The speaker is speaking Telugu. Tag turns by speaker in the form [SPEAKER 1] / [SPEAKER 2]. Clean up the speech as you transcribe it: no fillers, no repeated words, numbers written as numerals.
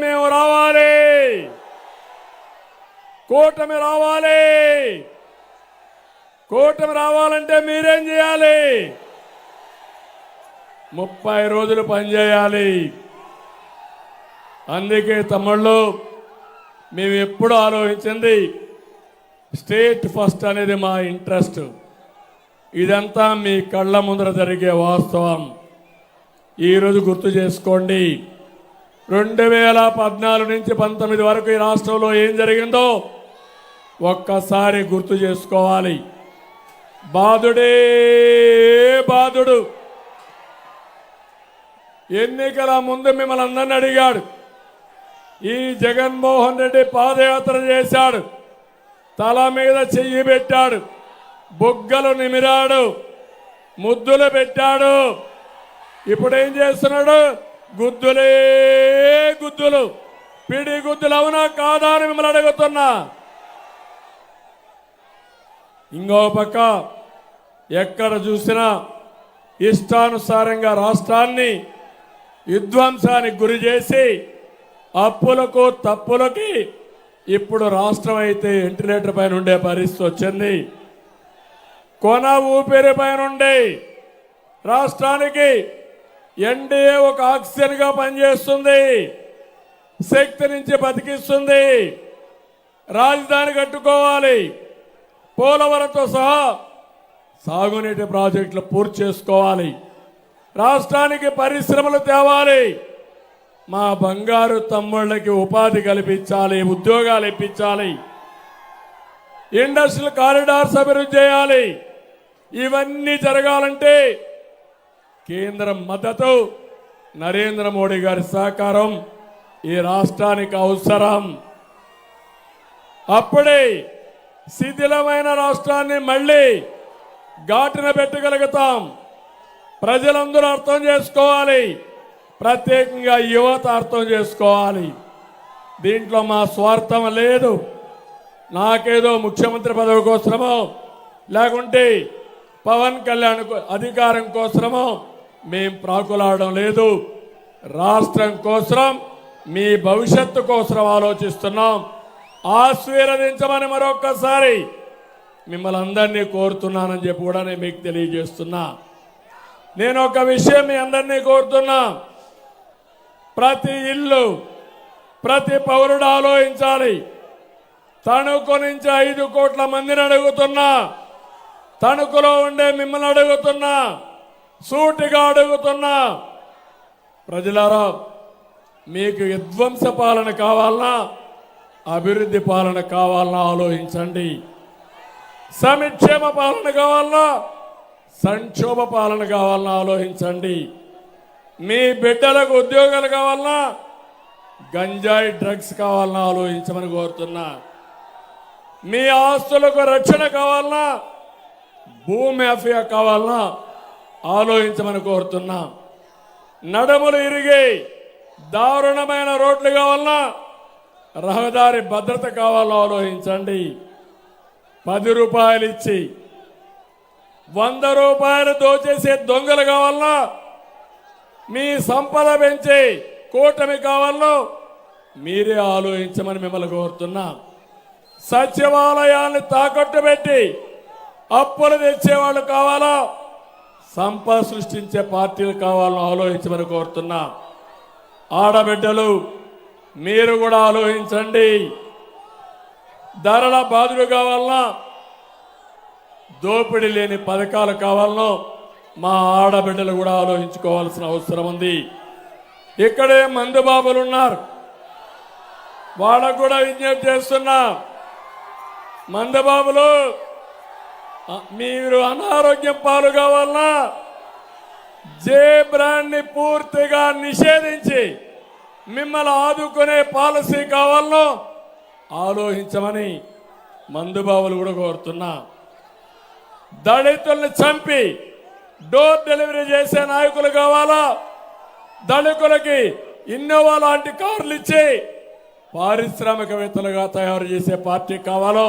[SPEAKER 1] మేము రావాలి, కూటమి రావాలి. కూటమి రావాలంటే మీరేం చేయాలి? 30 రోజులు పనిచేయాలి. అందుకే తమ్ముళ్ళు, మేము ఎప్పుడు ఆలోచించింది స్టేట్ ఫస్ట్ అనేది మా ఇంట్రెస్ట్. ఇదంతా మీ కళ్ళ ముందర జరిగే వాస్తవం. ఈరోజు గుర్తు చేసుకోండి, 2014 నుంచి 19 వరకు ఈ రాష్ట్రంలో ఏం జరిగిందో ఒక్కసారి గుర్తు చేసుకోవాలి. బాధుడే బాధుడు. ఎన్నికల ముందు మిమ్మల్ని అందరిని అడిగాడు. ఈ జగన్మోహన్ రెడ్డి పాదయాత్ర చేశాడు, తల మీద చెయ్యి పెట్టాడు, బుగ్గలు నిమిరాడు, ముద్దులు పెట్టాడు. ఇప్పుడేం చేస్తున్నాడు? గుద్దులే గుద్దులు. పిడి గుద్దులు అవునా కాదా అని మిమ్మల్ని అడుగుతున్నా. ఇంకో పక్క ఎక్కడ చూసినా ఇష్టానుసారంగా రాష్ట్రాన్ని విధ్వంసానికి గురి చేసి అప్పులకు తప్పులకి ఇప్పుడు రాష్ట్రం అయితే వెంటిలేటర్ పైన ఉండే పరిస్థితి వచ్చింది. కొన ఊపిరి పైన ఉండే రాష్ట్రానికి ఎన్డీఏ ఒక ఆక్సిజన్గా పనిచేస్తుంది, శక్తి నుంచి బతికిస్తుంది. రాజధాని కట్టుకోవాలి, పోలవరంతో సహా సాగునీటి ప్రాజెక్టులు పూర్తి చేసుకోవాలి, రాష్ట్రానికి పరిశ్రమలు తేవాలి, మా బంగారు తమ్ముళ్ళకి ఉపాధి కల్పించాలి, ఉద్యోగాలు ఇప్పించాలి, ఇండస్ట్రియల్ కారిడార్స్ అభివృద్ధి చేయాలి. ఇవన్నీ జరగాలంటే కేంద్రం మద్దతు, నరేంద్ర మోడీ గారి సహకారం ఈ రాష్ట్రానికి అవసరం. అప్పుడే శిథిలమైన రాష్ట్రాన్ని మళ్ళీ ఘాటున పెట్టగలుగుతాం. ప్రజలందరూ అర్థం చేసుకోవాలి, ప్రత్యేకంగా యువత అర్థం చేసుకోవాలి. దీంట్లో మా స్వార్థం లేదు. నాకేదో ముఖ్యమంత్రి పదవి కోసమో లేకుంటే పవన్ కళ్యాణ్ అధికారం కోసమో మేం ప్రాకులాడడం లేదు. రాష్ట్రం కోసం, మీ భవిష్యత్తు కోసం ఆలోచిస్తున్నాం. ఆశీర్వదించమని మరొక్కసారి మిమ్మల్ని అందరినీ కోరుతున్నానని చెప్పి కూడా నేను మీకు తెలియజేస్తున్నా. నేను ఒక విషయం మీ అందరినీ కోరుతున్నా, ప్రతి ఇల్లు, ప్రతి పౌరుడు ఆలోచించాలి. తణుకు నుంచి 5 కోట్ల మందిని అడుగుతున్నా, తణుకులో ఉండే మిమ్మల్ని అడుగుతున్నా, సూటిగా అడుగుతున్నా, ప్రజలారా మీకు విధ్వంస పాలన కావాలన్నా అభివృద్ధి పాలన కావాలన్నా ఆలోచించండి. సంక్షేమ పాలన కావాలన్నా సంక్షోభ పాలన కావాలన్నా ఆలోచించండి. మీ బిడ్డలకు ఉద్యోగాలు కావాలన్నా గంజాయి డ్రగ్స్ కావాలన్నా ఆలోచించమని కోరుతున్నా. మీ ఆస్తులకు రక్షణ కావాలన్నా భూమి మాఫియా కావాలన్నా ఆలోచించమని కోరుతున్నా. నడుములు ఇరిగి దారుణమైన రోడ్లు కావాలన్నా రహదారి భద్రత కావాలన్నా ఆలోచించండి. 10 రూపాయలు ఇచ్చి 100 రూపాయలు దోచేసే దొంగలు కావాలన్నా, మీ సంపద పెంచే కూటమి కావాలనో మీరే ఆలోచించమని మిమ్మల్ని కోరుతున్నా. సచివాలయాన్ని తాకట్టు పెట్టి అప్పులు తెచ్చేవాళ్ళు కావాలా, సంపద సృష్టించే పార్టీలు కావాలని ఆలోచించమని కోరుతున్నా. ఆడబిడ్డలు మీరు కూడా ఆలోచించండి. ధరల బాధలు కావాలన్నా, దోపిడీ లేని పథకాలు కావాలనో మా ఆడబిడ్డలు కూడా ఆలోచించుకోవాల్సిన అవసరం ఉంది. ఇక్కడే మందుబాబులు ఉన్నారు, వాళ్ళకు కూడా విజ్ఞప్తి చేస్తున్నా. మందుబాబులు, మీరు అనారోగ్యం పాలు కావాలన్నా జే బ్రాండ్ ని పూర్తిగా నిషేధించి మిమ్మల్ని ఆదుకునే పాలసీ కావాలనో ఆలోచించమని మందుబాబులు కూడా కోరుతున్నా. దళితుల్ని చంపి డోర్ డెలివరీ చేసే నాయకులు కావాలా, దళితులకి ఇన్నోవా లాంటి కార్లు ఇచ్చి పారిశ్రామికవేత్తలుగా తయారు చేసే పార్టీ కావాలో